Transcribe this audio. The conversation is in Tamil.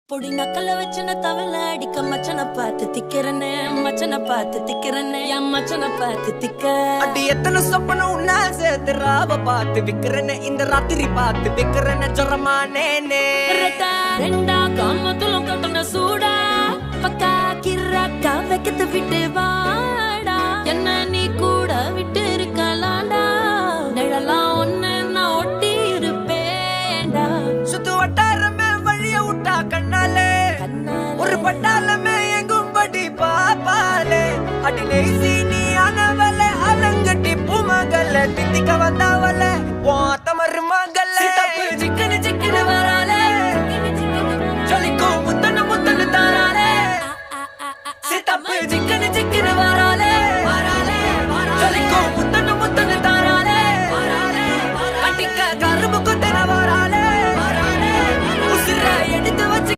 பொடி நக்கல வச்சன தவள அடிக்க மச்சன பார்த்து திக்கிறனே மச்சன பார்த்து திக்கிறனே என் மச்சன பார்த்து திக்க அடி எத்தனை சொப்பனம் உன்னா சேர்த்து ராவ பார்த்து விக்கிறனே இந்த ராத்திரி பார்த்து விக்கிறனே ஜொரமானே ரெண்டா காமத்துலம் கட்டண சூடா பக்கா கிராக்கா வைக்கத்து விட்டு வாடா என்ன நீ கூட விட்டு இருக்கலாடா நிழலாம் ஒன்னு நான் ஒட்டி இருப்பேன்டா சுத்து வட்டாரமே வழிய விட்டா கண்ணாலே ஒரு பட்டாளமே எங்கும்படி பாப்பாலே அடி நெய்சி நீ ஆனவளே அலங்கட்டி பூமகள தித்திக்க வந்தாவளே